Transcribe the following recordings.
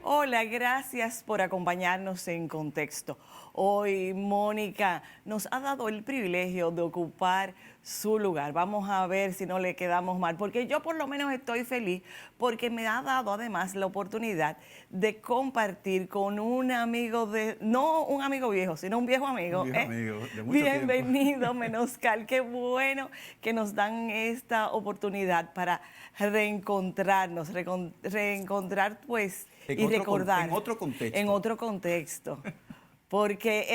Hola, gracias por acompañarnos en Contexto. Hoy Mónica nos ha dado el privilegio de ocupar su lugar. Vamos a ver si no le quedamos mal, porque yo por lo menos estoy feliz porque me ha dado además la oportunidad de compartir con un amigo no un amigo viejo, sino un viejo amigo. Un viejo amigo de mucho tiempo. Bienvenido, Menoscal. Qué bueno que nos dan esta oportunidad para reencontrarnos, reencontrar pues y recordar. En otro contexto. En otro contexto. Porque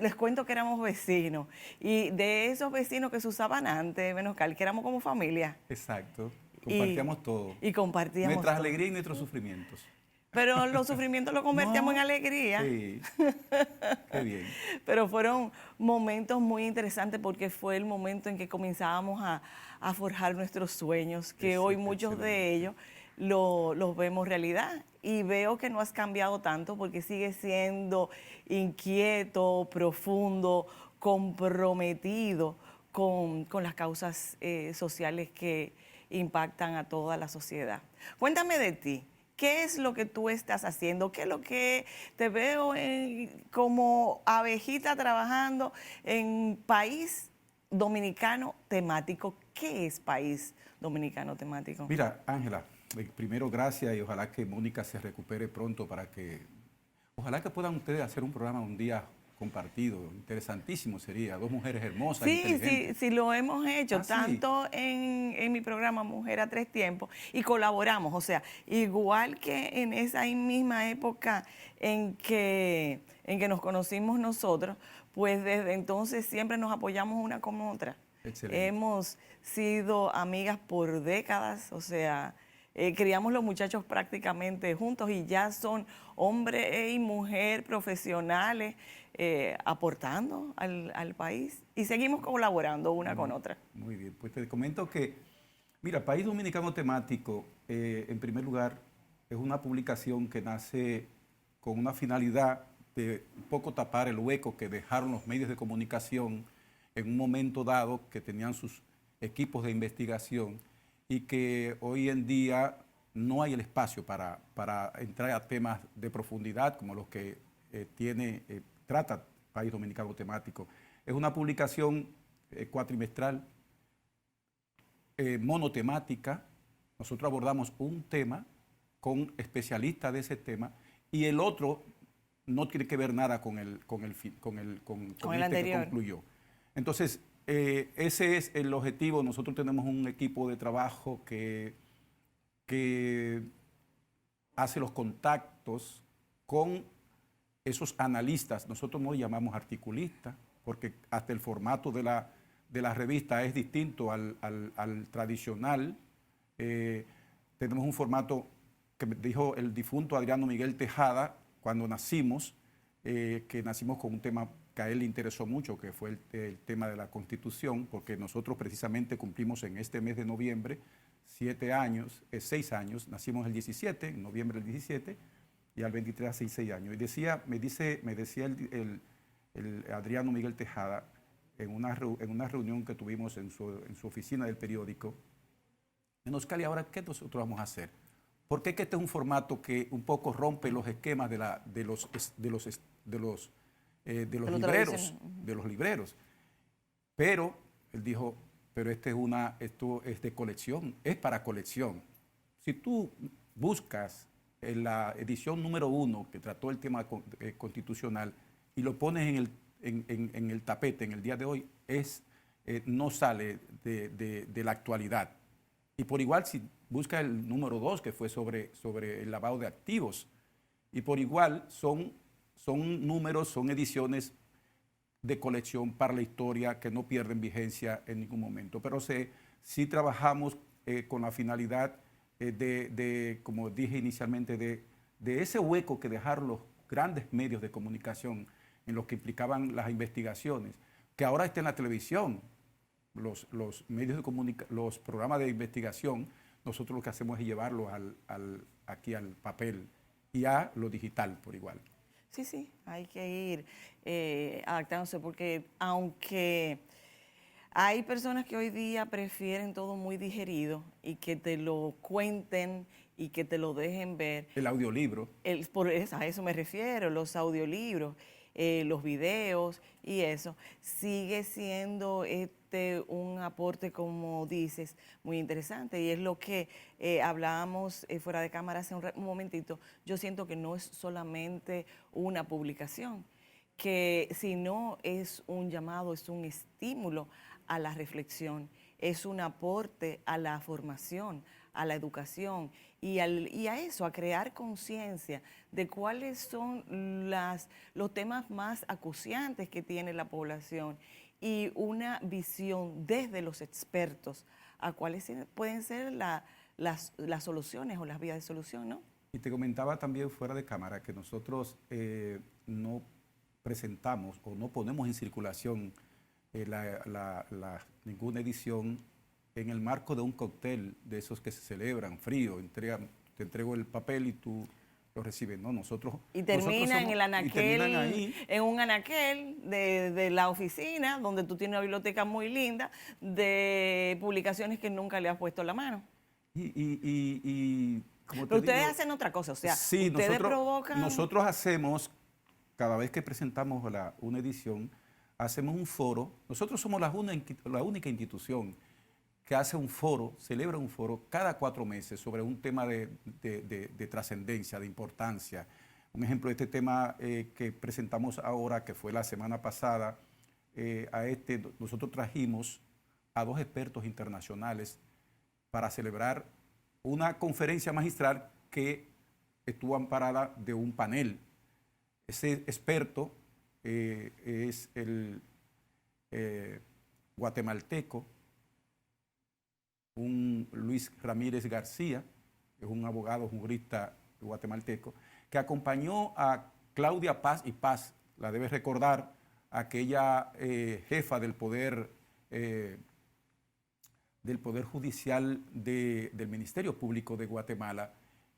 les cuento que éramos vecinos, y de esos vecinos que se usaban antes, Menoscal, que éramos como familia. Exacto. Compartíamos todo. Y compartíamos nuestras todo. alegrías y nuestros sufrimientos. Pero los sufrimientos los convertíamos en alegría. Sí. Qué bien. Pero fueron momentos muy interesantes porque fue el momento en que comenzábamos a forjar nuestros sueños, que hoy muchos de ellos los vemos realidad. Y veo que no has cambiado tanto porque sigues siendo inquieto, profundo, comprometido con las causas sociales que impactan a toda la sociedad. Cuéntame de ti. ¿Qué es lo que tú estás haciendo? ¿Qué es lo que te veo como abejita trabajando en País Dominicano Temático? ¿Qué es País Dominicano Temático? Mira, Ángela, primero gracias y ojalá que Mónica se recupere pronto ojalá que puedan ustedes hacer un programa un día compartido, interesantísimo sería, dos mujeres hermosas, inteligentes. Sí, lo hemos hecho, tanto sí. en mi programa Mujer a Tres Tiempos, y colaboramos, o sea, igual que en esa misma época en que nos conocimos nosotros, pues desde entonces siempre nos apoyamos una con otra. Excelente. Hemos sido amigas por décadas, o sea, criamos los muchachos prácticamente juntos y ya son hombre y mujer profesionales, aportando al país, y seguimos colaborando una con otra. Muy bien, pues te comento que, mira, País Dominicano Temático, en primer lugar, es una publicación que nace con una finalidad de un poco tapar el hueco que dejaron los medios de comunicación en un momento dado, que tenían sus equipos de investigación y que hoy en día no hay el espacio para entrar a temas de profundidad como los que trata País Dominicano Temático. Es una publicación cuatrimestral, monotemática. Nosotros abordamos un tema con especialistas de ese tema y el otro no tiene que ver nada con el anterior que concluyó. Entonces, ese es el objetivo. Nosotros tenemos un equipo de trabajo que hace los contactos con esos analistas. Nosotros no llamamos articulistas, porque hasta el formato de la revista es distinto al tradicional. Tenemos un formato que dijo el difunto Adriano Miguel Tejada cuando nacimos, que nacimos con un tema que a él le interesó mucho, que fue el tema de la Constitución, porque nosotros precisamente cumplimos en este mes de noviembre 6 años, nacimos el 17, en noviembre del 17, y al 23 hace 6 años. Y me decía el Adriano Miguel Tejada, en una reunión que tuvimos en su oficina del periódico, Menoscal, ¿y ahora qué nosotros vamos a hacer? Porque este es un formato que un poco rompe los esquemas de los libreros. Pero él dijo, pero esto es de colección, es para colección. Si tú buscas en la edición número 1 que trató el tema constitucional y lo pones en el tapete en el día de hoy, no sale de la actualidad. Y por igual, si buscas el número 2, que fue sobre el lavado de activos, y por igual son números, son ediciones de colección para la historia que no pierden vigencia en ningún momento. Pero sí trabajamos con la finalidad como dije inicialmente, de ese hueco que dejaron los grandes medios de comunicación en los que implicaban las investigaciones, que ahora está en la televisión. Los medios los programas de investigación, nosotros lo que hacemos es llevarlos aquí al papel y a lo digital por igual. Sí, hay que ir adaptándose, porque aunque hay personas que hoy día prefieren todo muy digerido y que te lo cuenten y que te lo dejen ver. El audiolibro. A eso me refiero, los audiolibros, los videos y eso. Sigue siendo un aporte, como dices, muy interesante. Y es lo que hablábamos fuera de cámara hace un momentito. Yo siento que no es solamente una publicación, que sino es un llamado, es un estímulo a la reflexión, es un aporte a la formación, a la educación y a eso, a crear conciencia de cuáles son los temas más acuciantes que tiene la población y una visión desde los expertos a cuáles pueden ser las soluciones o las vías de solución, ¿no? Y te comentaba también fuera de cámara que nosotros no presentamos o no ponemos en circulación ninguna edición en el marco de un cóctel de esos que se celebran frío, te entrego el papel y tú lo recibes, ¿no? Nosotros termina en el anaquel, en un anaquel de la oficina, donde tú tienes una biblioteca muy linda de publicaciones que nunca le has puesto la mano. Como te Pero ustedes digo, hacen otra cosa, o sea, sí, ustedes provocan... Nosotros hacemos, cada vez que presentamos una edición, hacemos un foro. Nosotros somos la única institución que hace un foro, celebra un foro cada 4 meses sobre un tema de trascendencia, de importancia. Un ejemplo de este tema que presentamos ahora, que fue la semana pasada, nosotros trajimos a 2 expertos internacionales para celebrar una conferencia magistral que estuvo amparada de un panel. Ese experto es el guatemalteco, un Luis Ramírez García, que es un abogado, un jurista guatemalteco, que acompañó a Claudia Paz y Paz, la debes recordar, aquella jefa del Poder Judicial del Ministerio Público de Guatemala,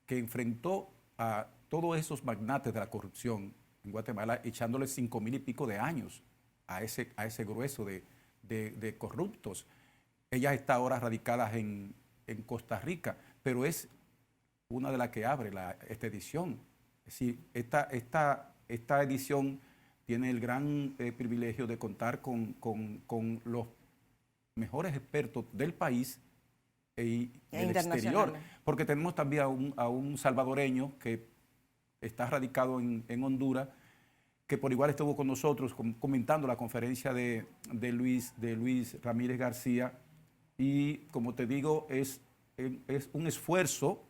que enfrentó a todos esos magnates de la corrupción en Guatemala, echándole 5,000 y pico de años a ese grueso de corruptos. Ella está ahora radicada en Costa Rica, pero es una de las que abre esta edición. Es decir, esta edición tiene el gran privilegio de contar con los mejores expertos del país y del exterior, porque tenemos también a un salvadoreño que está radicado en Honduras, que por igual estuvo con nosotros comentando la conferencia de Luis Ramírez García. Y como te digo, es un esfuerzo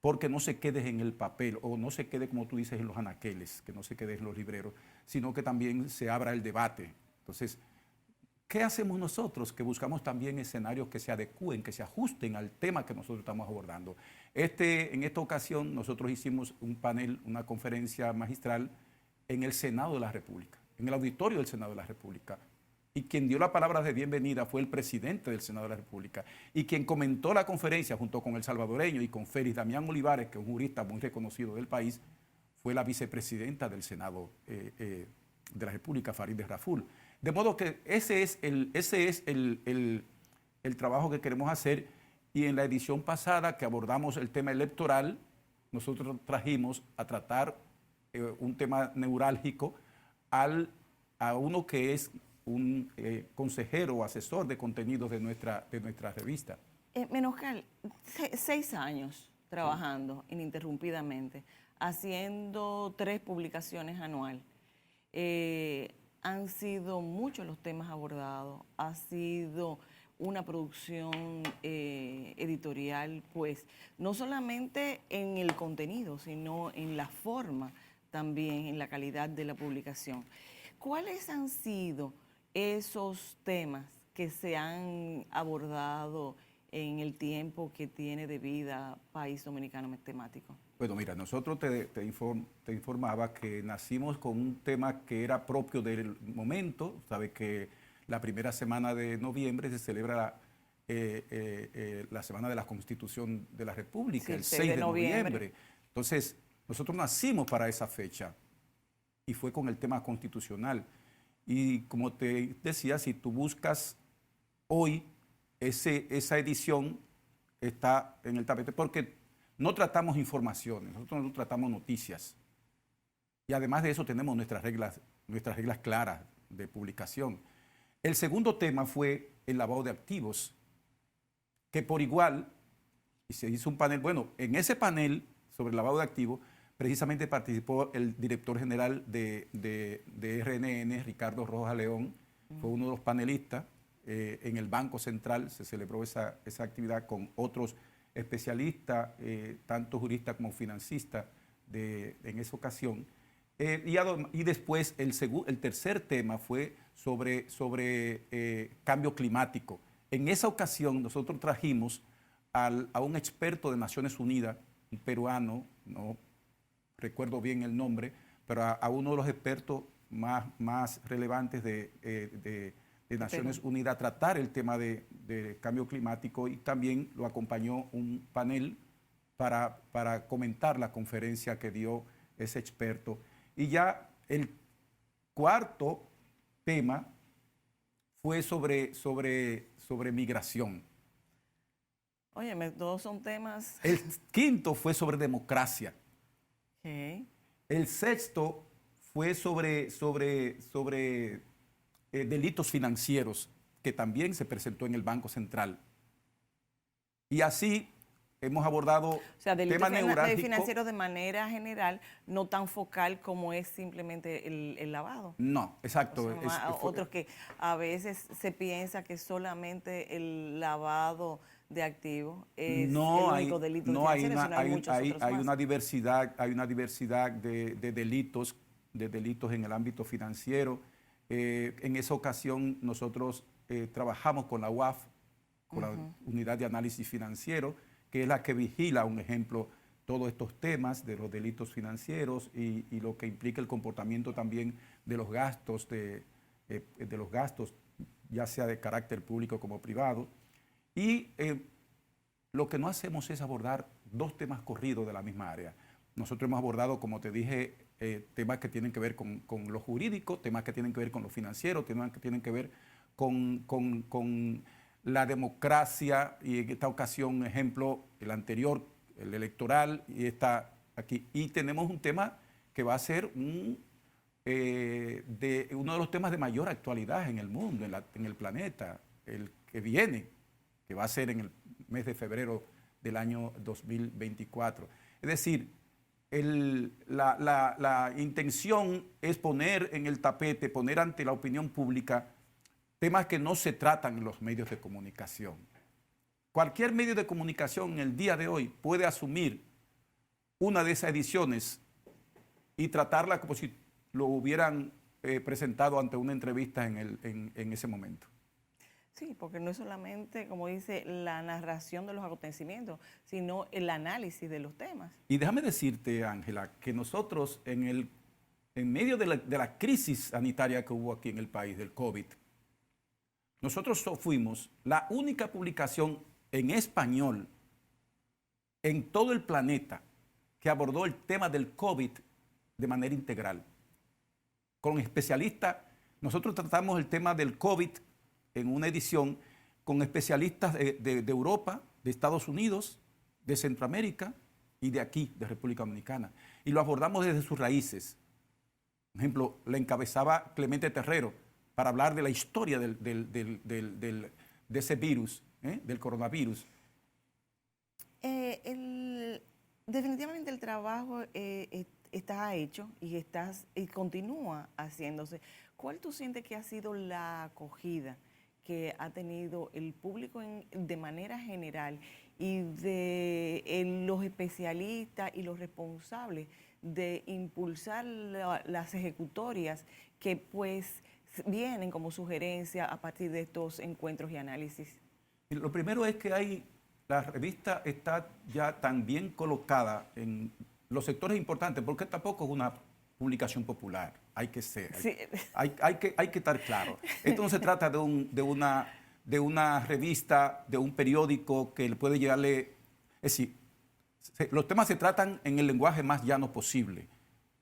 porque no se quede en el papel o no se quede, como tú dices, en los anaqueles, que no se quede en los libreros, sino que también se abra el debate. Entonces, ¿qué hacemos nosotros? Que buscamos también escenarios que se adecúen, que se ajusten al tema que nosotros estamos abordando. En esta ocasión nosotros hicimos un panel, una conferencia magistral en el Senado de la República, en el auditorio del Senado de la República. Y quien dio la palabra de bienvenida fue el presidente del Senado de la República. Y quien comentó la conferencia junto con el salvadoreño y con Félix Damián Olivares, que es un jurista muy reconocido del país, fue la vicepresidenta del Senado de la República, Farideh Raful. De modo que ese es el trabajo que queremos hacer. Y en la edición pasada que abordamos el tema electoral, nosotros trajimos a tratar un tema neurálgico a uno que es un consejero o asesor de contenidos de nuestra revista. Menoscal, 6 años trabajando ininterrumpidamente, haciendo 3 publicaciones anuales. Han sido muchos los temas abordados, ha sido una producción editorial, pues, no solamente en el contenido, sino en la forma también, en la calidad de la publicación. ¿Cuáles han sido esos temas que se han abordado en el tiempo que tiene de vida País Dominicano Temático? Bueno, mira, nosotros te informaba que nacimos con un tema que era propio del momento. Sabes que la primera semana de noviembre se celebra la Semana de la Constitución de la República, sí, el 6 de noviembre. Entonces, nosotros nacimos para esa fecha y fue con el tema constitucional. Y como te decía, si tú buscas hoy, esa edición está en el tapete, porque no tratamos informaciones, nosotros no tratamos noticias. Y además de eso tenemos nuestras reglas claras de publicación. El segundo tema fue el lavado de activos, que por igual, y se hizo un panel, bueno, en ese panel sobre el lavado de activos, precisamente participó el director general de RNN, Ricardo Rojas León, fue uno de los panelistas. En el Banco Central se celebró esa actividad con otros especialistas, tanto juristas como financistas, en esa ocasión. Y después el tercer tema fue sobre cambio climático. En esa ocasión nosotros trajimos a un experto de Naciones Unidas, un peruano, no recuerdo bien el nombre, pero a uno de los expertos más relevantes de Naciones Unidas a tratar el tema de cambio climático, y también lo acompañó un panel para comentar la conferencia que dio ese experto. Y ya el cuarto tema fue sobre migración. Óyeme, todos son temas. El quinto fue sobre democracia. Okay. El sexto fue sobre delitos financieros, que también se presentó en el Banco Central. Y así hemos abordado temas neurálgicos financieros de manera general, no tan focal como es simplemente el lavado. No, exacto. O sea, otros que a veces se piensa que solamente el lavado de activos es el único delito financiero, sino hay muchos otros más. Hay una diversidad de delitos en el ámbito financiero. En esa ocasión nosotros trabajamos con la UAF, con la Unidad de Análisis Financiero, que es la que vigila, un ejemplo, todos estos temas de los delitos financieros y lo que implica el comportamiento también de los gastos, ya sea de carácter público como privado. Y lo que no hacemos es abordar dos temas corridos de la misma área. Nosotros hemos abordado, como te dije, temas que tienen que ver con lo jurídico, temas que tienen que ver con lo financiero, temas que tienen que ver con la democracia, y en esta ocasión, un ejemplo, el anterior, el electoral, y está aquí. Y tenemos un tema que va a ser uno de los temas de mayor actualidad en el mundo, en el planeta, el que viene, que va a ser en el mes de febrero del año 2024. Es decir, la intención es poner en el tapete, poner ante la opinión pública temas que no se tratan en los medios de comunicación. Cualquier medio de comunicación en el día de hoy puede asumir una de esas ediciones y tratarla como si lo hubieran presentado ante una entrevista en ese momento. Sí, porque no es solamente, como dice, la narración de los acontecimientos, sino el análisis de los temas. Y déjame decirte, Ángela, que nosotros en medio de la crisis sanitaria que hubo aquí en el país, del COVID, nosotros fuimos la única publicación en español en todo el planeta que abordó el tema del COVID de manera integral. Con especialistas, nosotros tratamos el tema del COVID en una edición con especialistas de Europa, de Estados Unidos, de Centroamérica y de aquí, de República Dominicana. Y lo abordamos desde sus raíces. Por ejemplo, la encabezaba Clemente Terrero para hablar de la historia de ese virus, del coronavirus. Definitivamente el trabajo está hecho y continúa haciéndose. ¿Cuál tú sientes que ha sido la acogida que ha tenido el público de manera general y de los especialistas y los responsables de impulsar las ejecutorias que pues vienen como sugerencia a partir de estos encuentros y análisis? Lo primero es que la revista está ya tan bien colocada en los sectores importantes, porque tampoco es una publicación popular, hay que ser, sí. hay que estar claro. Esto no se trata de una revista, de un periódico que le puede llegarle, es decir, los temas se tratan en el lenguaje más llano posible.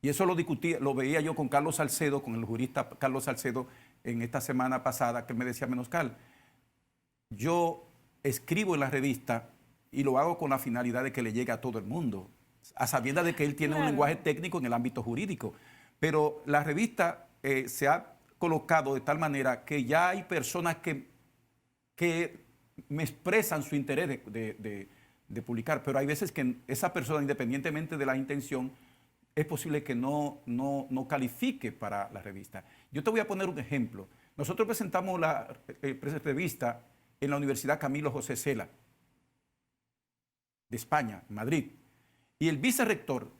Y eso lo veía yo con Carlos Salcedo, con el jurista Carlos Salcedo, en esta semana pasada, que él me decía, Menoscal, yo escribo en la revista y lo hago con la finalidad de que le llegue a todo el mundo, a sabiendas de que él tiene un lenguaje técnico en el ámbito jurídico. Pero la revista se ha colocado de tal manera que ya hay personas que me expresan su interés de publicar, pero hay veces que esa persona, independientemente de la intención, es posible que no califique para la revista. Yo te voy a poner un ejemplo. Nosotros presentamos la revista en la Universidad Camilo José Cela, de España, en Madrid. Y el vicerrector,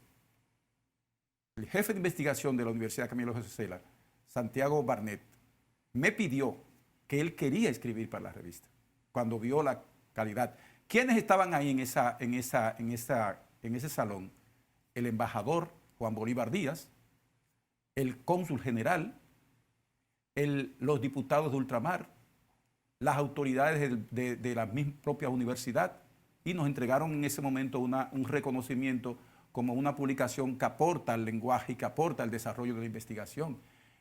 el jefe de investigación de la Universidad Camilo José Cela, Santiago Barnett, me pidió que él quería escribir para la revista, cuando vio la calidad. ¿Quiénes estaban ahí en ese salón? El embajador Juan Bolívar Díaz, el cónsul general, los diputados de ultramar, las autoridades de la misma propia universidad, y nos entregaron en ese momento un reconocimiento como una publicación que aporta al lenguaje y que aporta al desarrollo de la investigación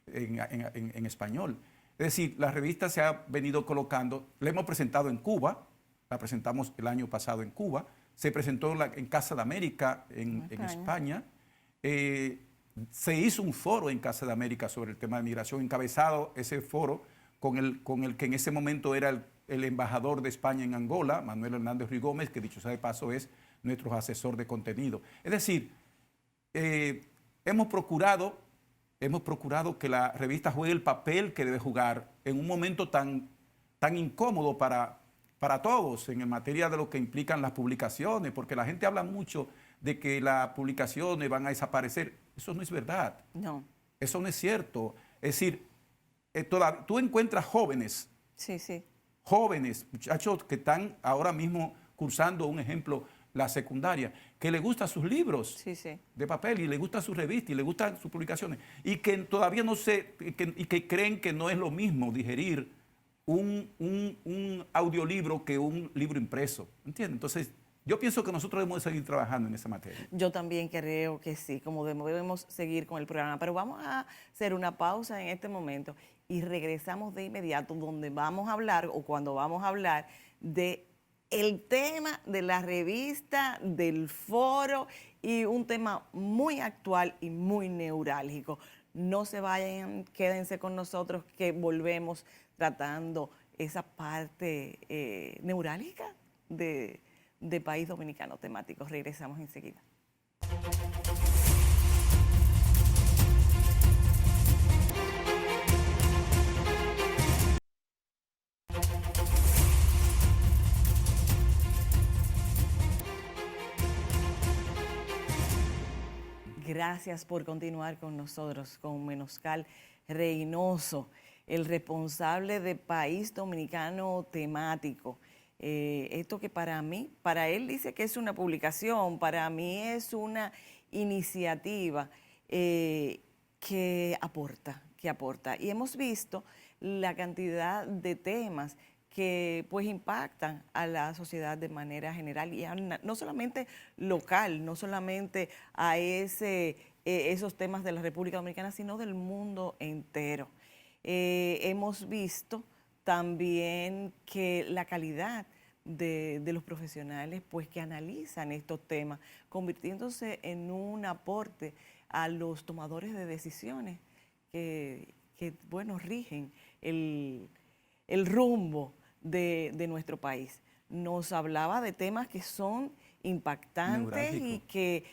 en español. Es decir, la revista se ha venido colocando, la hemos presentado en Cuba, la presentamos el año pasado en Cuba, se presentó en Casa de América en España, se hizo un foro en Casa de América sobre el tema de migración, encabezado ese foro con el que en ese momento era el embajador de España en Angola, Manuel Hernández Ruiz Gómez, que dicho sea de paso es nuestro asesor de contenido. Es decir, hemos procurado que la revista juegue el papel que debe jugar en un momento tan incómodo para todos en materia de lo que implican las publicaciones, porque la gente habla mucho de que las publicaciones van a desaparecer. Eso no es verdad. No. Eso no es cierto. Es decir, tú encuentras jóvenes, jóvenes, muchachos que están ahora mismo cursando, un ejemplo, la secundaria, que les gustan sus libros de papel y les gustan sus revistas y les gustan sus publicaciones y que todavía y que creen que no es lo mismo digerir un audiolibro que un libro impreso, ¿entiendes? Entonces, yo pienso que nosotros debemos seguir trabajando en esa materia. Yo también creo que sí, como debemos seguir con el programa, pero vamos a hacer una pausa en este momento y regresamos de inmediato donde vamos a hablar o cuando vamos a hablar de el tema de la revista, del foro y un tema muy actual y muy neurálgico. No se vayan, quédense con nosotros que volvemos tratando esa parte neurálgica de País Dominicano Temático. Regresamos enseguida. Gracias por continuar con nosotros, con Menoscal Reynoso, el responsable de País Dominicano Temático. Esto que para él dice que es una publicación, para mí es una iniciativa que aporta. Y hemos visto la cantidad de temas que pues impactan a la sociedad de manera general y no solamente local, no solamente a esos temas de la República Dominicana, sino del mundo entero. Hemos visto también que la calidad de los profesionales pues que analizan estos temas, convirtiéndose en un aporte a los tomadores de decisiones que bueno, rigen el rumbo de nuestro país. Nos hablaba de temas que son impactantes y que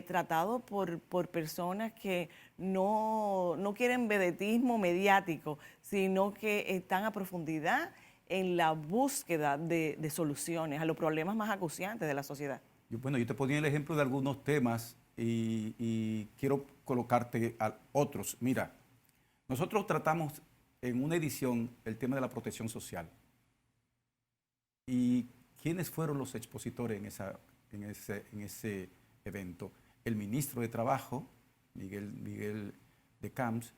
tratados por personas que no quieren vedetismo mediático, sino que están a profundidad en la búsqueda de soluciones a los problemas más acuciantes de la sociedad. Bueno, yo te ponía el ejemplo de algunos temas y quiero colocarte a otros. Mira, nosotros tratamos en una edición el tema de la protección social. ¿Y quiénes fueron los expositores en ese evento? El ministro de Trabajo, Miguel de Camps,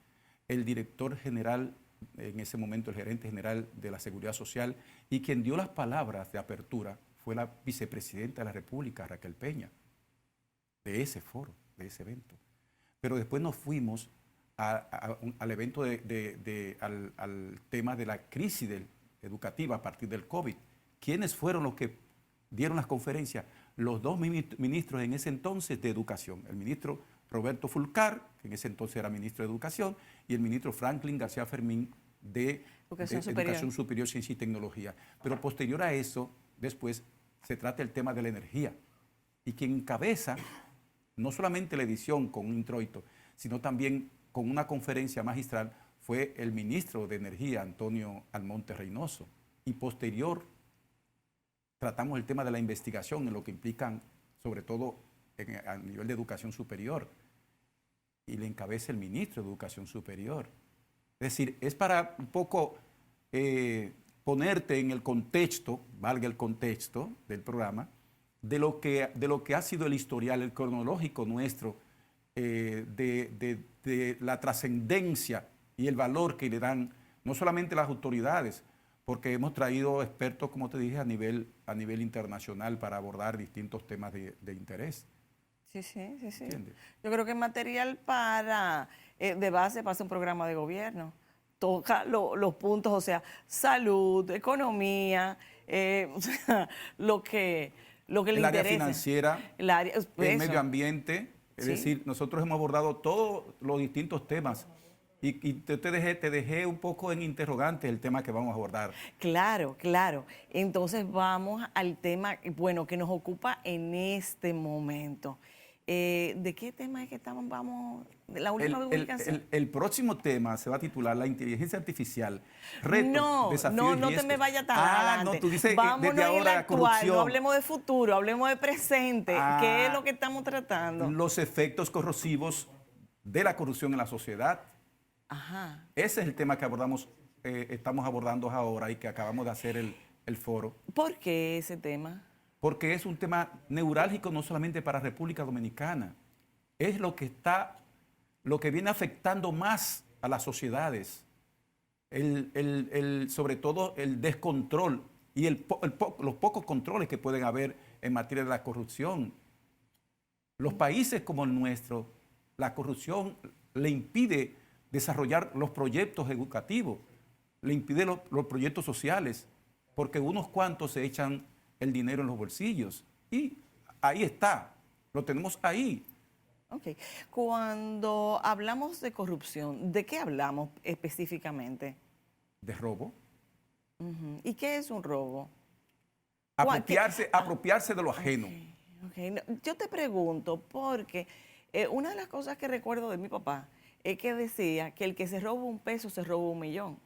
el director general, en ese momento el gerente general de la Seguridad Social, y quien dio las palabras de apertura fue la vicepresidenta de la República, Raquel Peña, de ese foro, de ese evento. Pero después nos fuimos al evento al tema de la crisis educativa a partir del COVID. ¿Quiénes fueron los que dieron las conferencias los dos ministros en ese entonces de Educación, el ministro Roberto Fulcar, que en ese entonces era ministro de Educación, y el ministro Franklin García Fermín de Educación Superior, Ciencia y Tecnología. Pero posterior a eso, después, se trata el tema de la energía. Y quien encabeza no solamente la edición con un introito, sino también con una conferencia magistral, fue el ministro de Energía, Antonio Almonte Reynoso. Y posterior, tratamos el tema de la investigación, en lo que implican, sobre todo a nivel de educación superior. Y le encabeza el ministro de Educación Superior. Es decir, es para un poco ponerte en el contexto, valga el contexto del programa, de lo que ha sido el historial, el cronológico nuestro, de la trascendencia y el valor que le dan no solamente las autoridades, porque hemos traído expertos, como te dije, a nivel internacional para abordar distintos temas de interés. Sí. ¿Entiendes? Yo creo que es material para, de base para hacer un programa de gobierno. Toca los puntos, o sea, salud, economía, o sea, lo que le interesa. El área financiera, el medio ambiente, es Sí. decir, nosotros hemos abordado todos los distintos temas y te dejé un poco en interrogante el tema que vamos a abordar. Claro. Entonces vamos al tema, bueno, que nos ocupa en este momento. ¿De qué tema es que vamos? ¿De la última publicación? El próximo tema se va a titular La inteligencia artificial, retos, desafíos y no te riesgos. me vayas tan adelante. No, tú dices vámonos desde ahora en el la actual, corrupción. no hablemos de futuro, hablemos de presente. ¿Qué es lo que estamos tratando? Los efectos corrosivos de la corrupción en la sociedad. Ajá. Ese es el tema que estamos abordando ahora y que acabamos de hacer el foro. ¿Por qué ese tema? Porque es un tema neurálgico no solamente para República Dominicana, es lo que viene afectando más a las sociedades, sobre todo el descontrol y los pocos controles que pueden haber en materia de la corrupción. Los países como el nuestro, la corrupción le impide desarrollar los proyectos educativos, le impide los proyectos sociales, porque unos cuantos se echan el dinero en los bolsillos. Y ahí está, lo tenemos ahí. Ok. Cuando hablamos de corrupción, ¿de qué hablamos específicamente? De robo. ¿Y qué es un robo? Apropiarse de lo ajeno. Okay. No, yo te pregunto, porque una de las cosas que recuerdo de mi papá es que decía que el que se roba un peso se roba un millón.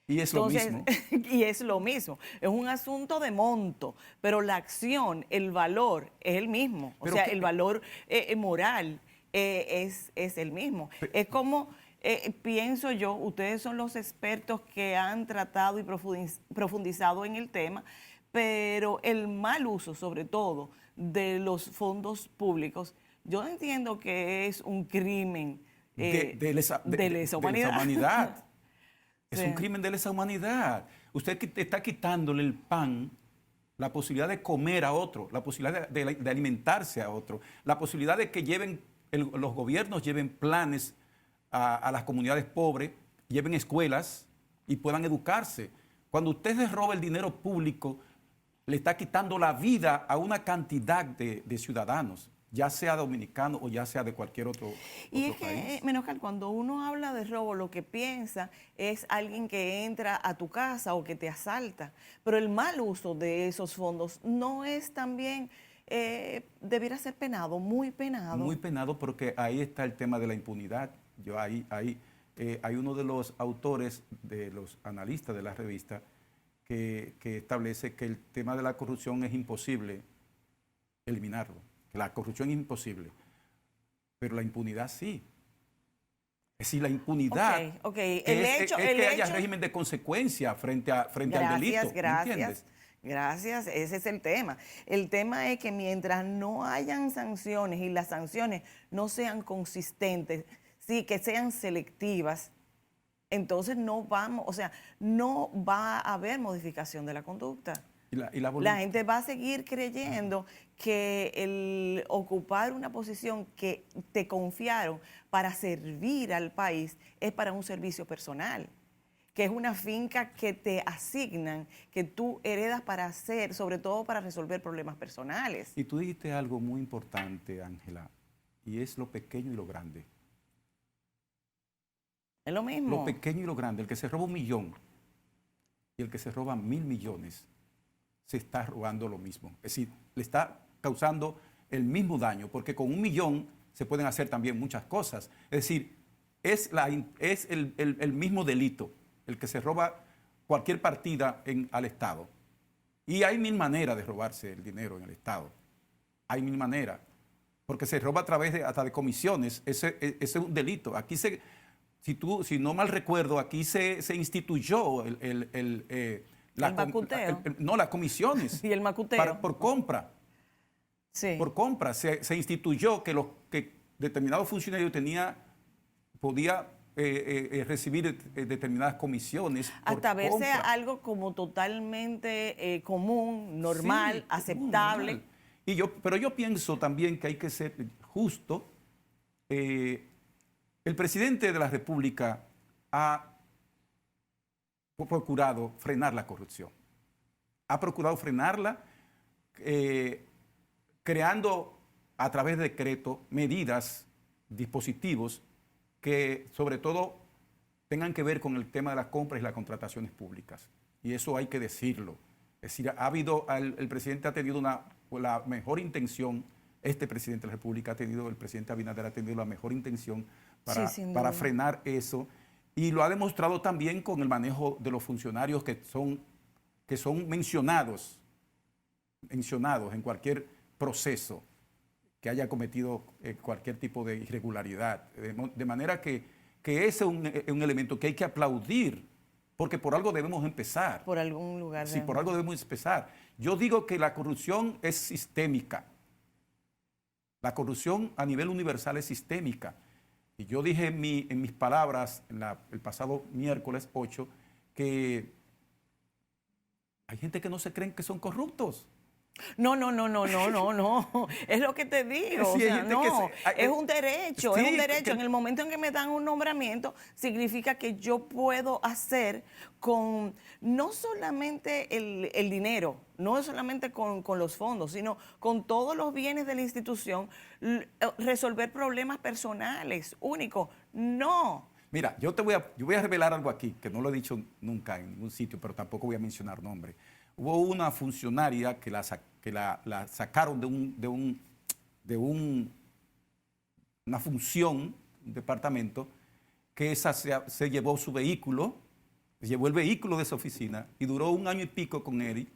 Y es Entonces, lo mismo. Y es lo mismo. Es un asunto de monto, pero la acción, el valor es el mismo. O sea, el valor moral es el mismo. Es como, pienso yo, ustedes son los expertos que han tratado y profundizado en el tema, pero el mal uso, sobre todo, de los fondos públicos, yo entiendo que es un crimen de lesa humanidad. Es un crimen de lesa humanidad. Usted está quitándole el pan, la posibilidad de comer a otro, la posibilidad de alimentarse a otro, la posibilidad de que los gobiernos lleven planes a las comunidades pobres, lleven escuelas y puedan educarse. Cuando usted les roba el dinero público, le está quitando la vida a una cantidad de ciudadanos, ya sea dominicano o ya sea de cualquier otro y es país. que, Menoscal, cuando uno habla de robo, lo que piensa es alguien que entra a tu casa o que te asalta. Pero el mal uso de esos fondos no es también, debiera ser penado, muy penado. Muy penado, porque ahí está el tema de la impunidad. Hay uno de los autores, de los analistas de la revista, que establece que el tema de la corrupción es imposible eliminarlo. La corrupción es imposible, pero la impunidad sí. Es decir, la impunidad es que haya régimen de consecuencia frente al delito. Gracias, ese es el tema. El tema es que mientras no hayan sanciones y las sanciones no sean consistentes, sí, que sean selectivas, entonces no va a haber modificación de la conducta. La gente va a seguir creyendo que el ocupar una posición que te confiaron para servir al país es para un servicio personal. que es una finca que te asignan, que tú heredas para hacer, sobre todo para resolver problemas personales. Y tú dijiste algo muy importante, Ángela, y es lo pequeño y lo grande. Es lo mismo. Lo pequeño y lo grande. El que se roba 1 millón y el que se roba 1.000 millones se está robando lo mismo. Es decir, le está causando el mismo daño, porque con 1 millón se pueden hacer también muchas cosas. Es decir, es el mismo delito, el que se roba cualquier partida al Estado. Y hay 1000 maneras de robarse el dinero en el Estado. Hay 1000 maneras. Porque se roba a través hasta de comisiones. Ese es un delito. Aquí si no mal recuerdo, aquí se instituyó el macuteo. Las comisiones. Y el macuteo. Por compra. Sí. Por compra. Se instituyó que determinado funcionario podía recibir determinadas comisiones. Hasta verse compra. algo como totalmente común, normal, Sí, aceptable. normal. Pero yo pienso también que hay que ser justo. El presidente de la República ha procurado frenar la corrupción. Ha procurado frenarla creando a través de decreto medidas, dispositivos que sobre todo tengan que ver con el tema de las compras y las contrataciones públicas. Y eso hay que decirlo. Es decir, el presidente ha tenido la mejor intención, este presidente de la República el presidente Abinader ha tenido la mejor intención para frenar eso. Y lo ha demostrado también con el manejo de los funcionarios que son mencionados en cualquier proceso que haya cometido cualquier tipo de irregularidad. De manera que ese es un elemento que hay que aplaudir, porque por algo debemos empezar. Por algún lugar. Sí, por algo debemos empezar. Yo digo que la corrupción es sistémica. La corrupción a nivel universal es sistémica. Y yo dije en mis palabras el pasado miércoles 8 que hay gente que no se creen que son corruptos. No. Es lo que te digo. Sí, o sea, es un derecho, sí, es un derecho. En el momento en que me dan un nombramiento, significa que yo puedo hacer con no solamente el dinero, no solamente con los fondos, sino con todos los bienes de la institución, resolver problemas personales, únicos. No. Mira, yo voy a revelar algo aquí, que no lo he dicho nunca en ningún sitio, pero tampoco voy a mencionar nombre. Hubo una funcionaria que la sacaron de una función, un departamento, que se llevó su vehículo, llevó el vehículo de esa oficina y duró 1 año y pico con él,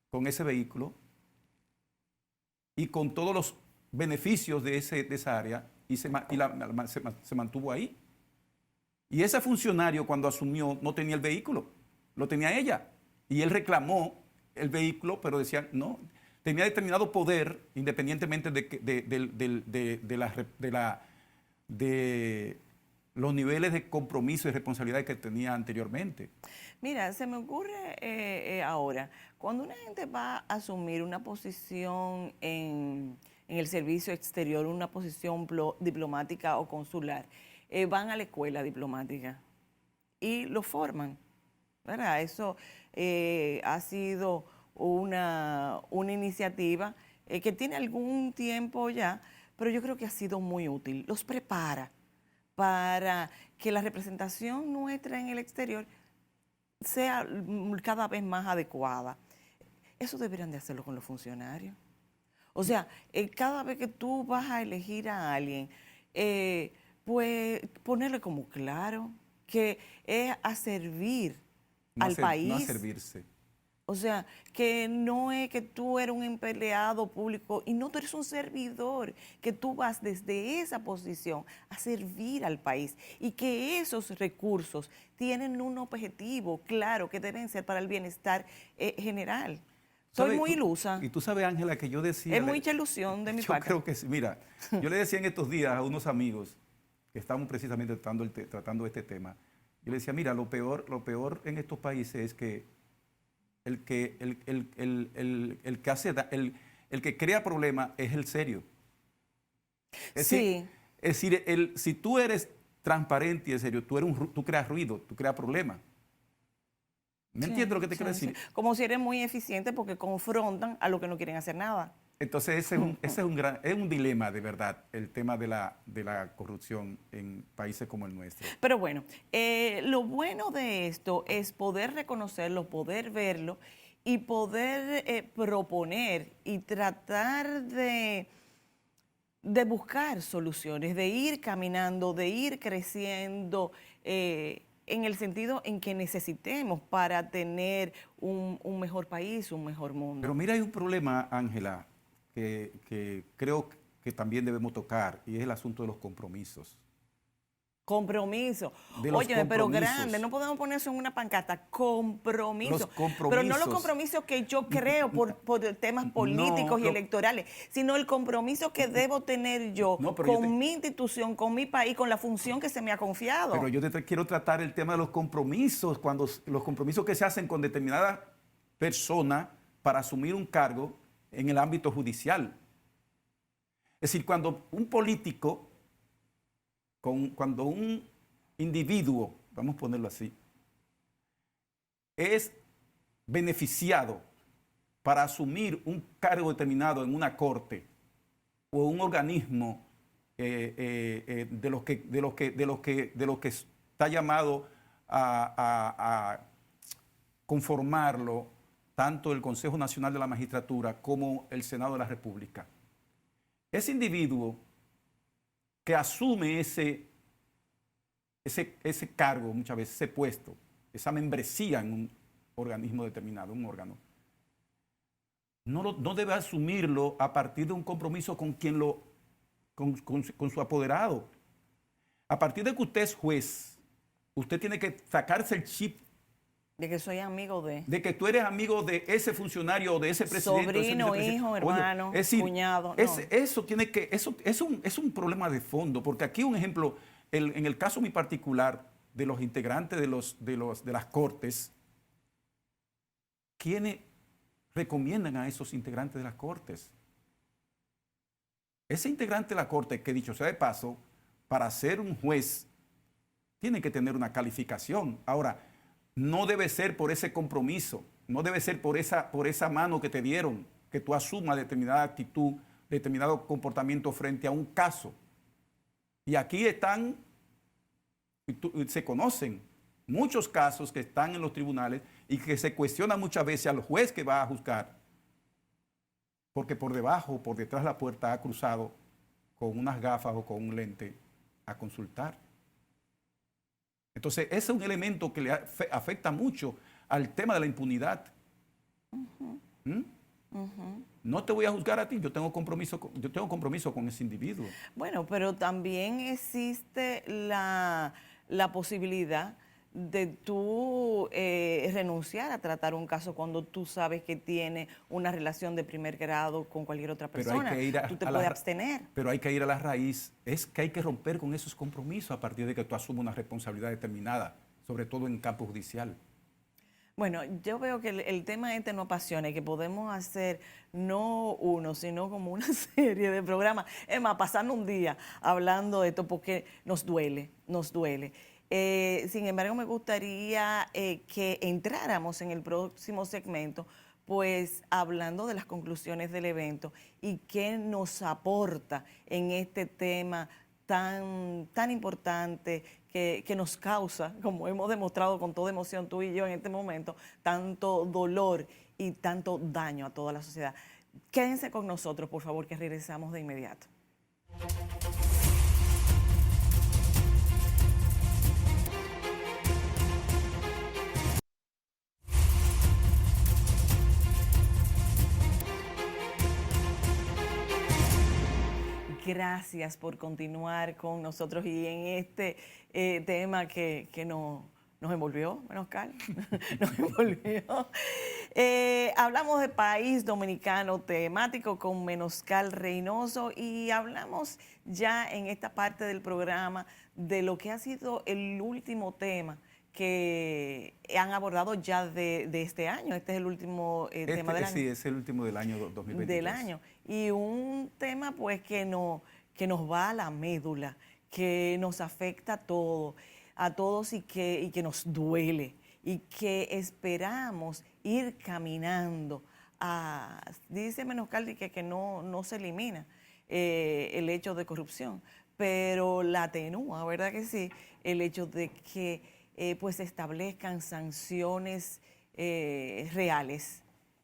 con ese vehículo, y con todos los beneficios de esa área, y se mantuvo ahí. Y ese funcionario, cuando asumió, no tenía el vehículo, lo tenía ella. Y él reclamó el vehículo, pero decía, no, tenía determinado poder, independientemente de los niveles de compromiso y responsabilidad que tenía anteriormente. Mira, se me ocurre ahora, cuando una gente va a asumir una posición en el servicio exterior, una posición diplomática o consular, van a la escuela diplomática y lo forman, ¿verdad? Eso ha sido una iniciativa que tiene algún tiempo ya, pero yo creo que ha sido muy útil. Los prepara para que la representación nuestra en el exterior sea cada vez más adecuada. Eso deberían de hacerlo con los funcionarios. O sea, cada vez que tú vas a elegir a alguien, pues ponerle como claro que es a servir al país. No a servirse. O sea, que no es que tú eres un empleado público y no, tú eres un servidor, que tú vas desde esa posición a servir al país y que esos recursos tienen un objetivo claro que deben ser para el bienestar general. Soy muy ilusa. Y tú sabes, Ángela, que yo decía... Es mucha ilusión de mi parte. Yo creo que sí. Mira, yo le decía en estos días a unos amigos que estamos precisamente tratando este tema, yo le decía, mira, lo peor en estos países es que el que crea problemas es el serio. Es decir, si tú eres transparente y en serio, tú creas ruido, tú creas problemas. ¿Me entiendes lo que te quiero decir? Como si eres muy eficiente porque confrontan a los que no quieren hacer nada. Entonces, ese es un dilema de verdad, el tema de la corrupción en países como el nuestro. Pero bueno, lo bueno de esto es poder reconocerlo, poder verlo y poder proponer y tratar de buscar soluciones, de ir caminando, de ir creciendo en el sentido en que necesitemos para tener un mejor país, un mejor mundo. Pero mira, hay un problema, Ángela, que creo que también debemos tocar, y es el asunto de los compromisos. Compromiso. De Óyeme, pero grande, no podemos poner eso en una pancarta. Compromiso. Los compromisos. Pero no los compromisos que yo creo por temas políticos y electorales, sino el compromiso que debo tener yo con mi institución, con mi país, con la función que se me ha confiado. Pero yo quiero tratar el tema de los compromisos, cuando los compromisos que se hacen con determinada persona para asumir un cargo en el ámbito judicial. Es decir, cuando un político, cuando un individuo, vamos a ponerlo así, es beneficiado para asumir un cargo determinado en una corte o un organismo de los que está llamado a conformarlo tanto el Consejo Nacional de la Magistratura como el Senado de la República. Ese individuo que asume ese cargo, muchas veces ese puesto, esa membresía en un organismo determinado, un órgano, no debe asumirlo a partir de un compromiso con su apoderado. A partir de que usted es juez, usted tiene que sacarse el chip de que soy amigo de... De que tú eres amigo de ese funcionario o de ese presidente. Sobrino, hijo, hermano, es decir, cuñado. Eso es un problema de fondo, porque aquí un ejemplo, en el caso muy particular de los integrantes de las cortes, ¿quiénes recomiendan a esos integrantes de las cortes? Ese integrante de la corte, que dicho sea de paso, para ser un juez, tiene que tener una calificación. Ahora, no debe ser por ese compromiso, no debe ser por esa mano que te dieron, que tú asumas determinada actitud, determinado comportamiento frente a un caso. Y aquí se conocen muchos casos que están en los tribunales y que se cuestiona muchas veces al juez que va a juzgar, porque por debajo, por detrás de la puerta ha cruzado con unas gafas o con un lente a consultar. Entonces, ese es un elemento que le afecta mucho al tema de la impunidad. No te voy a juzgar a ti, yo tengo compromiso con ese individuo. Bueno, pero también existe la posibilidad de tú renunciar a tratar un caso cuando tú sabes que tiene una relación de primer grado con cualquier otra persona. Tú te puedes abstener. Pero hay que ir a la raíz. Es que hay que romper con esos compromisos a partir de que tú asumes una responsabilidad determinada, sobre todo en campo judicial. Bueno, yo veo que el tema no apasiona y que podemos hacer no uno, sino como una serie de programas. Es más, pasando un día hablando de esto porque nos duele, nos duele. Sin embargo, me gustaría que entráramos en el próximo segmento, pues hablando de las conclusiones del evento y qué nos aporta en este tema tan importante que nos causa, como hemos demostrado con toda emoción tú y yo en este momento, tanto dolor y tanto daño a toda la sociedad. Quédense con nosotros, por favor, que regresamos de inmediato. Gracias por continuar con nosotros y en este tema que nos envolvió, Menoscal, nos envolvió. Hablamos de país dominicano temático con Menoscal Reynoso y hablamos ya en esta parte del programa de lo que ha sido el último tema que han abordado ya de este año. Este es el último tema del año. Sí, es el último del año 2023. Del año. Y un tema pues que nos va a la médula, que nos afecta a todos y que nos duele y que esperamos ir caminando dice Menoscaldi que no se elimina el hecho de corrupción, pero la atenúa, ¿verdad que sí? El hecho de que pues se establezcan sanciones reales,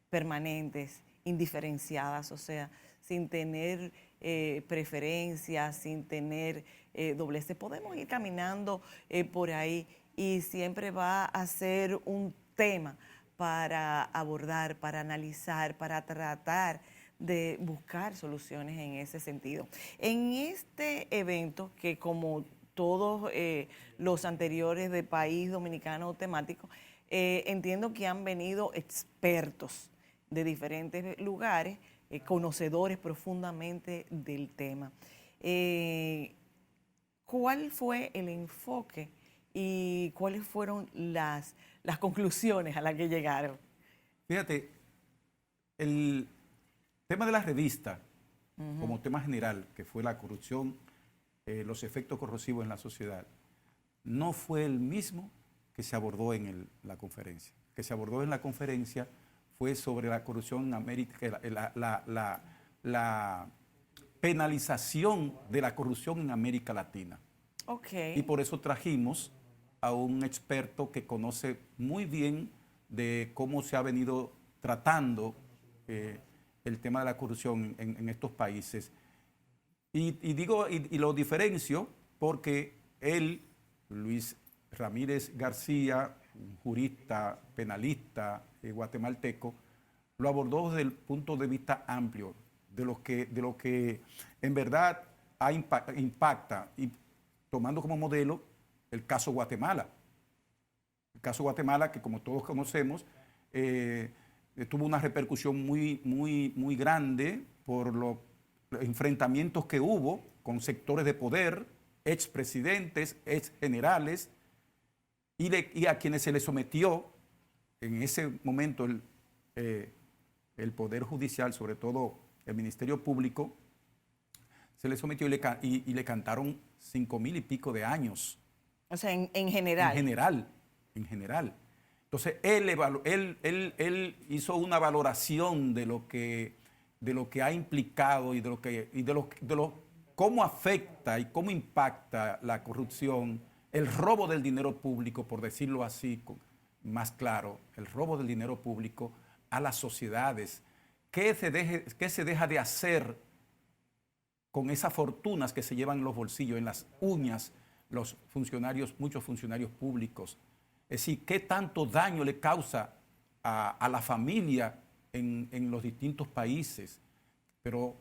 permanentes, indiferenciadas, o sea, sin tener preferencias, sin tener dobleces. Podemos ir caminando por ahí y siempre va a ser un tema para abordar, para analizar, para tratar de buscar soluciones en ese sentido. En este evento, que como todos los anteriores de País Dominicano temático, entiendo que han venido expertos de diferentes lugares, conocedores profundamente del tema. ¿Cuál fue el enfoque y cuáles fueron las conclusiones a las que llegaron? Fíjate, el tema de la revista, como tema general, que fue la corrupción, los efectos corrosivos en la sociedad, no fue el mismo que se abordó en la conferencia. Que se abordó en la conferencia fue sobre la corrupción en América, la penalización de la corrupción en América Latina. Okay. Y por eso trajimos a un experto que conoce muy bien de cómo se ha venido tratando el tema de la corrupción en estos países. Y lo diferencio porque él, Luis Ramírez García, un jurista, penalista guatemalteco, lo abordó desde el punto de vista amplio, de lo que en verdad impacta, y tomando como modelo el caso Guatemala. El caso Guatemala, que como todos conocemos, tuvo una repercusión muy grande por los enfrentamientos que hubo con sectores de poder, expresidentes, exgenerales, y a quienes se les sometió en ese momento el Poder Judicial, sobre todo el Ministerio Público, se les sometió y le cantaron 5,000 y pico de años. O sea, en general. En general. Entonces, él hizo una valoración de lo que ha implicado y cómo afecta y cómo impacta la corrupción, el robo del dinero público, por decirlo así, más claro, el robo del dinero público a las sociedades. ¿Qué se deja de hacer con esas fortunas que se llevan en los bolsillos, en las uñas, muchos funcionarios públicos? Es decir, ¿qué tanto daño le causa a la familia en los distintos países? Pero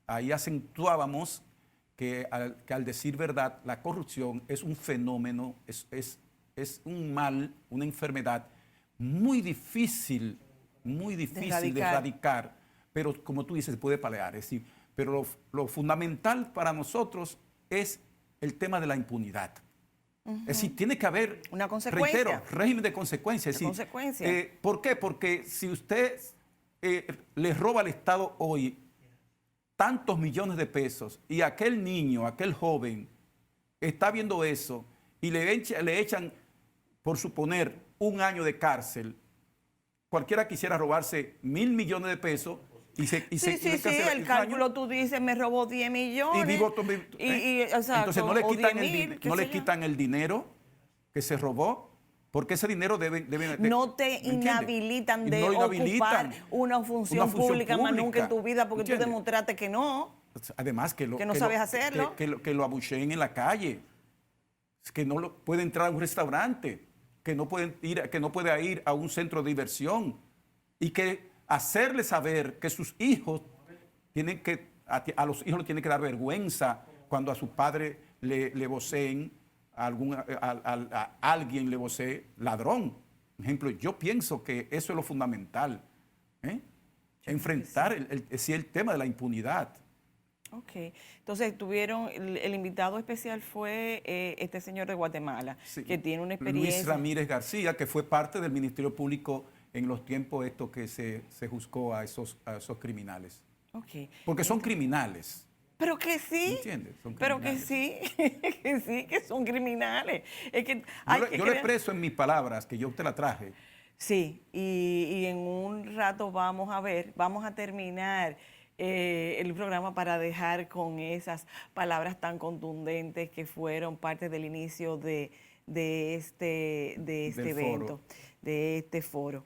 ahí acentuábamos que al decir verdad, la corrupción es un fenómeno, es un mal, una enfermedad muy difícil de erradicar, pero como tú dices, se puede paliar. Es decir, pero lo fundamental para nosotros es el tema de la impunidad. Es decir, tiene que haber, una consecuencia. Reitero, régimen de consecuencias. ¿Por qué? Porque si usted le roba al Estado hoy tantos millones de pesos y aquel niño, aquel joven está viendo eso y le echan, por suponer, 1 año de cárcel, cualquiera quisiera robarse 1.000 millones de pesos y el cálculo tú dices, me robó 10 millones. Entonces no le quitan el dinero que se robó, porque ese dinero no te inhabilitan de ocupar una función pública más nunca en tu vida, porque tú demostraste que no. Además que no sabes hacerlo. Que lo abucheen en la calle, que no puede entrar a un restaurante, que no puede ir a un centro de diversión, y que hacerle saber que sus hijos a los hijos les tiene que dar vergüenza cuando a su padre le voceen, a alguien le vocee ladrón. Por ejemplo, yo pienso que eso es lo fundamental. Enfrentar el tema de la impunidad. Ok, entonces el invitado especial fue este señor de Guatemala, sí, que tiene una experiencia. Luis Ramírez García, que fue parte del Ministerio Público en los tiempos que se juzgó a esos criminales. Okay. Porque son criminales. Pero que sí, ¿Entiendes? Son pero que criminales. sí, que sí, que son criminales. Es que Yo, hay le, que yo le creer. expreso en mis palabras que yo te la traje. Sí, y en un rato vamos a ver, vamos a terminar el programa para dejar con esas palabras tan contundentes que fueron parte del inicio de este Del foro. evento, de este foro.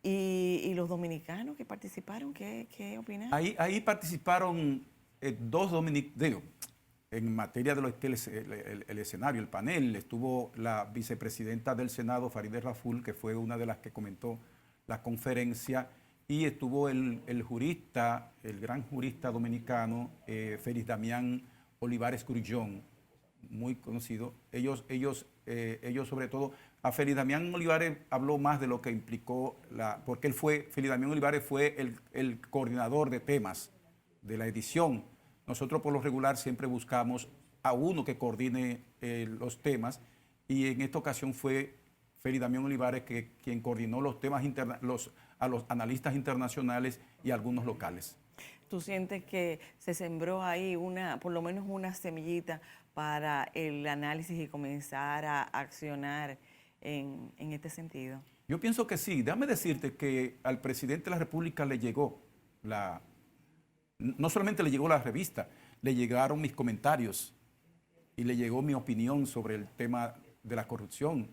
Y los dominicanos que participaron, ¿qué opinaron? Ahí participaron dos dominicanos, en materia de lo que el escenario, el panel, estuvo la vicepresidenta del Senado, Farideh Raful, que fue una de las que comentó la conferencia, y estuvo el jurista, el gran jurista dominicano, Félix Damián Olivares Grullón, muy conocido. Ellos sobre todo, a Félix Damián Olivares habló más de lo que implicó, porque Félix Damián Olivares fue el coordinador de temas de la edición. Nosotros por lo regular siempre buscamos a uno que coordine los temas, y en esta ocasión fue Félix Damián Olivares quien coordinó los temas a los analistas internacionales y algunos locales. ¿Tú sientes que se sembró ahí por lo menos una semillita para el análisis y comenzar a accionar en este sentido? Yo pienso que sí. Déjame decirte que al presidente de la República le llegó no solamente le llegó la revista, le llegaron mis comentarios y le llegó mi opinión sobre el tema de la corrupción.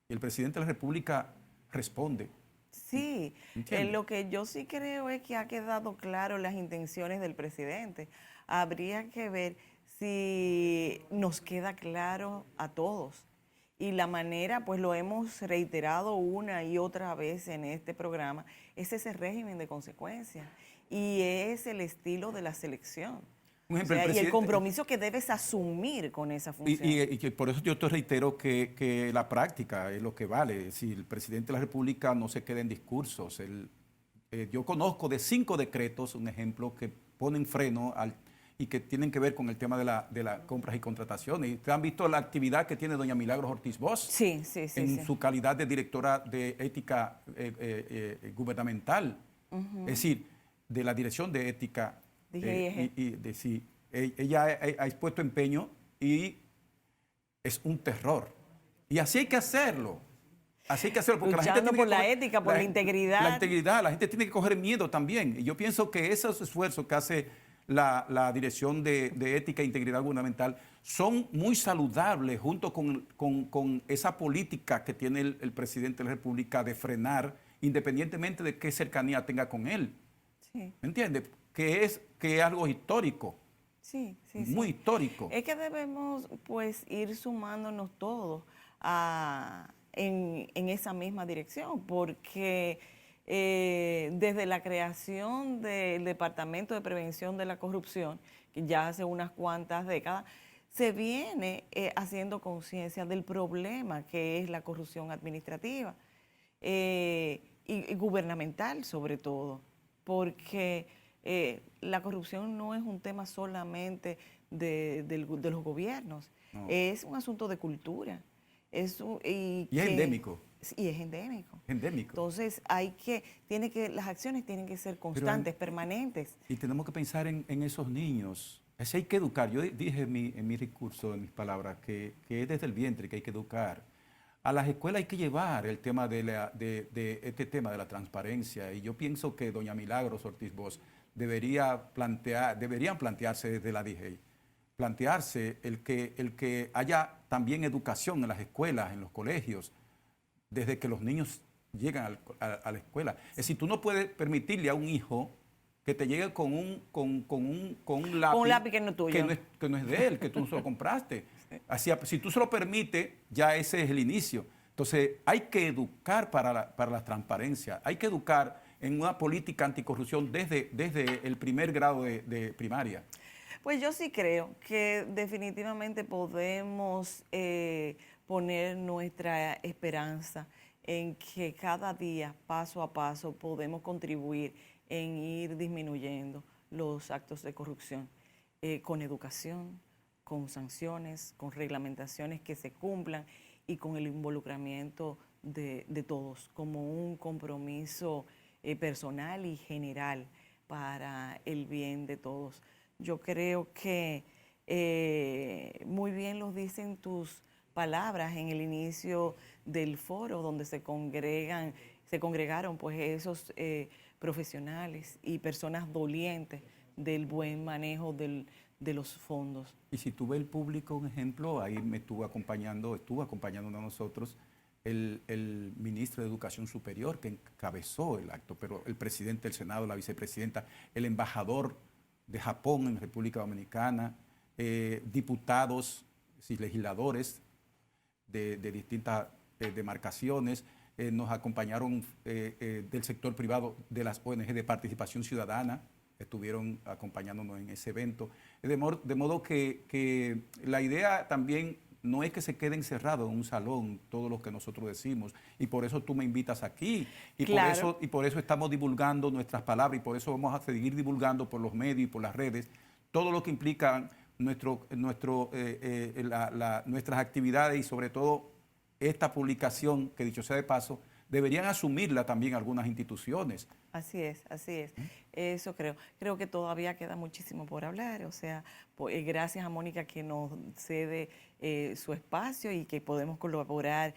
Y el presidente de la República responde. Sí, ¿Entiendes? lo que yo sí creo es que ha quedado claro las intenciones del presidente. Habría que ver si nos queda claro a todos. Y la manera, pues lo hemos reiterado una y otra vez en este programa, es ese régimen de consecuencias y es el estilo de la selección. Un O ejemplo, sea, el y el presidente, compromiso que debes asumir con esa función. y que por eso yo te reitero que la práctica es lo que vale. Si el presidente de la República no se queda en discursos. Yo conozco de 5 decretos, un ejemplo, que ponen freno y que tienen que ver con el tema de las compras y contrataciones. ¿Ustedes han visto la actividad que tiene doña Milagros Ortiz Bosch? Sí, sí, sí. En Sí. su calidad de directora de ética gubernamental. Es decir, de la dirección de ética. DGIEG. Sí, ella ha expuesto empeño y es un terror. Y así hay que hacerlo. Así hay que hacerlo, porque la gente Luchando tiene por que la ética, por la integridad. La integridad, la gente tiene que coger miedo también. Y yo pienso que esos esfuerzos que hace la Dirección de Ética e Integridad Gubernamental son muy saludables junto con esa política que tiene el presidente de la República de frenar, independientemente de qué cercanía tenga con él. Sí. ¿Me entiendes? Que es algo histórico. Sí, sí, Muy sí. histórico. Es que debemos pues ir sumándonos todos en esa misma dirección, porque desde la creación del Departamento de Prevención de la Corrupción, que ya hace unas cuantas décadas, se viene haciendo conciencia del problema que es la corrupción administrativa y gubernamental sobre todo, porque la corrupción no es un tema solamente de los gobiernos, No. es un asunto de cultura. Y es endémico. Y es endémico. Endémico. Entonces las acciones tienen que ser constantes, permanentes. Y tenemos que pensar en esos niños. Así hay que educar. Yo dije en mi discurso, en mis palabras, que es desde el vientre que hay que educar. A las escuelas hay que llevar el tema de este tema de la transparencia. Y yo pienso que doña Milagros Ortiz Bosch deberían plantearse desde la DGI, plantearse el que haya también educación en las escuelas, en los colegios, desde que los niños llegan a la escuela. Es decir, tú no puedes permitirle a un hijo que te llegue con un lápiz. Con un lápiz que no es tuyo. Que no es de él, que tú no se lo compraste. Así, si tú se lo permites, ya ese es el inicio. Entonces, hay que educar para la transparencia, hay que educar en una política anticorrupción desde el primer grado de primaria. Pues yo sí creo que definitivamente podemos poner nuestra esperanza en que cada día, paso a paso, podemos contribuir en ir disminuyendo los actos de corrupción con educación, con sanciones, con reglamentaciones que se cumplan y con el involucramiento de todos como un compromiso personal y general para el bien de todos. Yo creo que muy bien lo dicen tus palabras en el inicio del foro donde se congregaron pues esos profesionales y personas dolientes del buen manejo de los fondos. Y si tuve el público, un ejemplo, ahí me estuvo acompañando a nosotros el ministro de Educación Superior que encabezó el acto, pero el presidente del Senado, la vicepresidenta, el embajador de Japón en República Dominicana, diputados y legisladores de distintas demarcaciones, nos acompañaron del sector privado, de las ONG de participación ciudadana, estuvieron acompañándonos en ese evento. De modo que la idea también no es que se quede encerrado en un salón todo lo que nosotros decimos, y por eso tú me invitas aquí, y, claro, por eso estamos divulgando nuestras palabras, y por eso vamos a seguir divulgando por los medios y por las redes todo lo que implica nuestras actividades, y sobre todo esta publicación, que dicho sea de paso, deberían asumirla también algunas instituciones. Así es, así es. Eso creo. Creo que todavía queda muchísimo por hablar. O sea, gracias a Mónica que nos cede su espacio y que podemos colaborar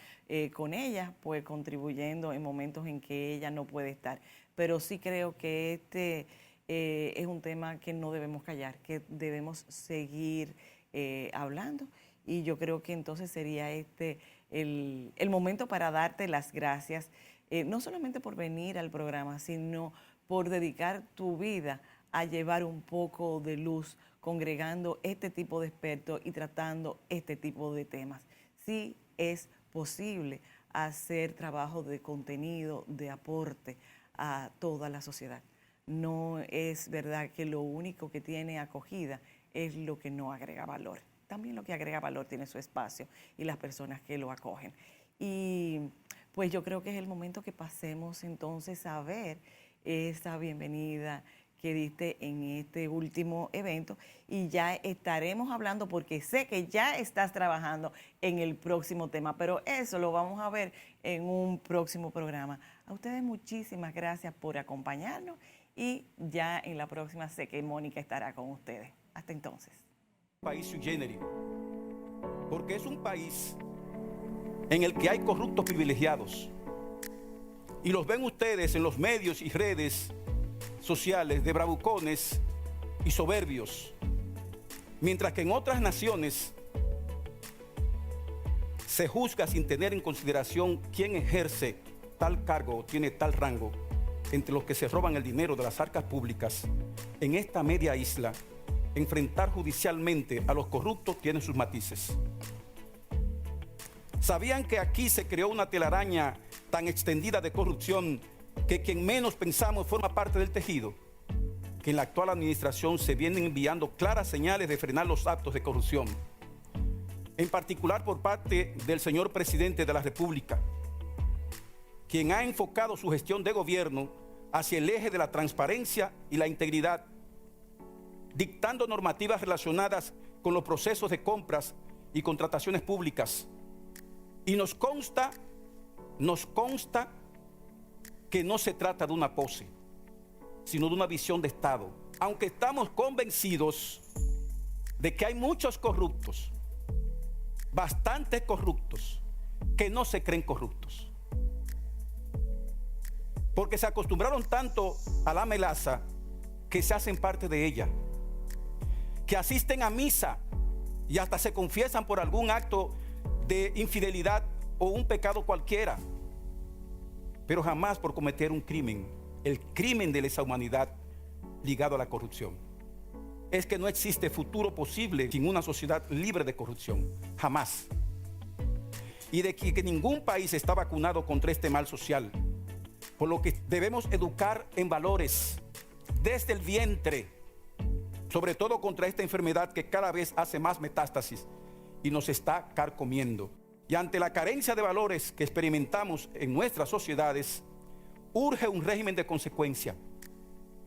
con ella, pues contribuyendo en momentos en que ella no puede estar. Pero sí creo que este es un tema que no debemos callar, que debemos seguir hablando. Y yo creo que entonces sería el momento para darte las gracias, no solamente por venir al programa, sino por dedicar tu vida a llevar un poco de luz, congregando este tipo de expertos y tratando este tipo de temas. Sí es posible hacer trabajo de contenido, de aporte a toda la sociedad. No es verdad que lo único que tiene acogida es lo que no agrega valor. También lo que agrega valor tiene su espacio y las personas que lo acogen. Y pues yo creo que es el momento que pasemos entonces a ver esa bienvenida que diste en este último evento, y ya estaremos hablando, porque sé que ya estás trabajando en el próximo tema, pero eso lo vamos a ver en un próximo programa. A ustedes muchísimas gracias por acompañarnos, y ya en la próxima sé que Mónica estará con ustedes. Hasta entonces. País sui generis, porque es un país en el que hay corruptos privilegiados, y los ven ustedes en los medios y redes sociales de bravucones y soberbios, mientras que en otras naciones se juzga sin tener en consideración quién ejerce tal cargo o tiene tal rango entre los que se roban el dinero de las arcas públicas. En esta media isla, enfrentar judicialmente a los corruptos tiene sus matices. ¿Sabían que aquí se creó una telaraña tan extendida de corrupción que quien menos pensamos forma parte del tejido? Que en la actual administración se vienen enviando claras señales de frenar los actos de corrupción, en particular por parte del señor presidente de la República, quien ha enfocado su gestión de gobierno hacia el eje de la transparencia y la integridad, dictando normativas relacionadas con los procesos de compras y contrataciones públicas. Y nos consta que no se trata de una pose, sino de una visión de Estado. Aunque estamos convencidos de que hay muchos corruptos, bastantes corruptos, que no se creen corruptos, porque se acostumbraron tanto a la melaza que se hacen parte de ella, que asisten a misa y hasta se confiesan por algún acto de infidelidad o un pecado cualquiera, pero jamás por cometer un crimen, el crimen de lesa humanidad ligado a la corrupción. Es que no existe futuro posible sin una sociedad libre de corrupción, jamás. Y de que ningún país está vacunado contra este mal social, por lo que debemos educar en valores desde el vientre, sobre todo contra esta enfermedad que cada vez hace más metástasis y nos está carcomiendo. Y ante la carencia de valores que experimentamos en nuestras sociedades, urge un régimen de consecuencia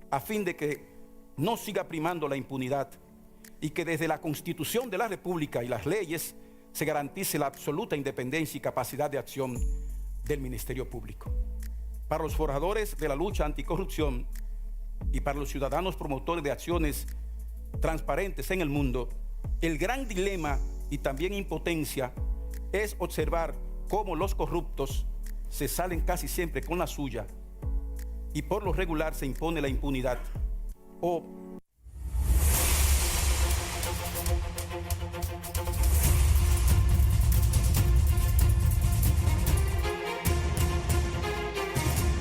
a fin de que no siga primando la impunidad y que desde la Constitución de la República y las leyes se garantice la absoluta independencia y capacidad de acción del Ministerio Público. Para los forjadores de la lucha anticorrupción y para los ciudadanos promotores de acciones transparentes en el mundo, el gran dilema y también impotencia es observar cómo los corruptos se salen casi siempre con la suya y por lo regular se impone la impunidad o